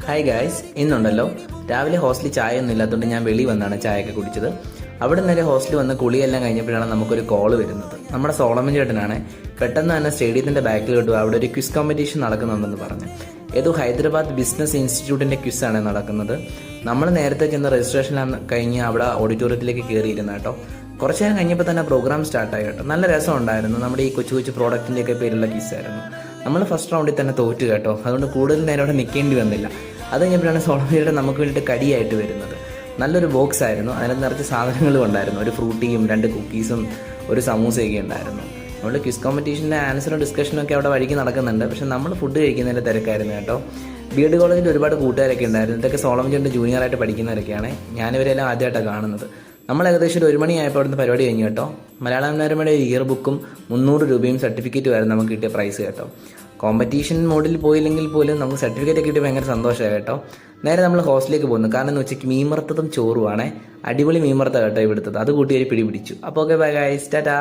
Hi guys, ഇന്നുണ്ടല്ലോ രാവിലെ ഹോസ്റ്റലിൽ ചായ ഒന്നും ഇല്ലാത്തതുകൊണ്ട് ഞാൻ വെളിയിൽ വന്നാണ് ചായയൊക്കെ കുടിച്ചത്. അവിടെ നേരെ ഹോസ്റ്റലിൽ വന്ന് കുളിയെല്ലാം കഴിഞ്ഞപ്പോഴാണ് നമുക്കൊരു കോള് വരുന്നത്. നമ്മുടെ സോളമൻ ചേട്ടനാണ്. പെട്ടെന്ന് തന്നെ സ്റ്റേഡിയത്തിൻ്റെ ബാക്കിലോട്ട് അവിടെ ഒരു ക്വിസ് കോമ്പറ്റീഷൻ നടക്കുന്നുണ്ടെന്ന് പറഞ്ഞു. ഏതോ ഹൈദരാബാദ് ബിസിനസ് ഇൻസ്റ്റിറ്റ്യൂട്ടിൻ്റെ ക്വിസാണ് നടക്കുന്നത്. നമ്മൾ നേരത്തെ ചെന്ന് രജിസ്ട്രേഷൻ കഴിഞ്ഞ് അവിടെ ഓഡിറ്റോറിയത്തിലേക്ക് കയറിയിരുന്ന കേട്ടോ. കുറച്ച് നേരം കഴിഞ്ഞപ്പോൾ തന്നെ പ്രോഗ്രാം സ്റ്റാർട്ടായി കേട്ടോ. നല്ല രസം ഉണ്ടായിരുന്നു. നമ്മുടെ ഈ കൊച്ചു കൊച്ചു പ്രോഡക്റ്റിൻ്റെയൊക്കെ പേരുള്ള ക്വിസായിരുന്നു. നമ്മൾ ഫസ്റ്റ് റൗണ്ടിൽ തന്നെ തോറ്റു കേട്ടോ. അതുകൊണ്ട് കൂടുതൽ നേരം അവിടെ നിൽക്കേണ്ടി വന്നില്ല. അത് കഴിഞ്ഞപ്പോഴാണ് സോളമൻ നമുക്ക് വേണ്ടിയിട്ട് കടിയായിട്ട് വരുന്നത്. നല്ലൊരു ബോക്സ് ആയിരുന്നു. അതിനകത്ത് നിറച്ച് സാധനങ്ങളും ഉണ്ടായിരുന്നു. ഒരു ഫ്രൂട്ടിയും 2 കുക്കീസും ഒരു സമൂസയൊക്കെ ഉണ്ടായിരുന്നു. നമ്മൾ ക്വിസ് കോമ്പറ്റീഷൻ്റെ ആൻസറും ഡിസ്കഷനും ഒക്കെ അവിടെ വഴിക്ക് നടക്കുന്നുണ്ട്. പക്ഷെ നമ്മൾ ഫുഡ് കഴിക്കുന്നതിൻ്റെ തിരക്കായിരുന്നു കേട്ടോ. BEd കോളേജിൽ ഒരുപാട് കൂട്ടുകാരൊക്കെ ഉണ്ടായിരുന്നു. ഇതൊക്കെ സോളമൻ ചേട്ടൻ്റെ ജൂനിയറായിട്ട് പഠിക്കുന്നവരൊക്കെയാണ്. ഞാനിവരെല്ലാം ആദ്യമായിട്ടാണ് കാണുന്നത്. നമ്മൾ ഏകദേശം ഒരു 1 മണിയായപ്പോൾ അവിടുന്ന് പരിപാടി കഴിഞ്ഞു കേട്ടോ. മലയാളം മനോരമയുടെ ഇയർ ബുക്കും 300 രൂപയും സർട്ടിഫിക്കറ്റും ആയിരുന്നു നമുക്ക് കിട്ടിയ പ്രൈസ് കേട്ടോ. കോമ്പറ്റീഷൻ മോഡിൽ പോയില്ലെങ്കിൽ പോലും നമുക്ക് സർട്ടിഫിക്കറ്റ് ഒക്കെ കിട്ടി ഭയങ്കര സന്തോഷമായി കേട്ടോ. നേരെ നമ്മൾ ഹോസ്റ്റലിലേക്ക് പോകുന്നു. കാരണം എന്ന് ഉച്ചയ്ക്ക് മീൻവറുത്തതും ചോറുമാണേ. അടിപൊളി മീൻവറുത്ത കേട്ടോ ഇവിടുത്തത്. അത് കൂട്ടി ഒരു പിടി പിടിച്ചു. അപ്പോൾ ഓക്കെ, ബൈ ഗൈസ്, ടാറ്റാ.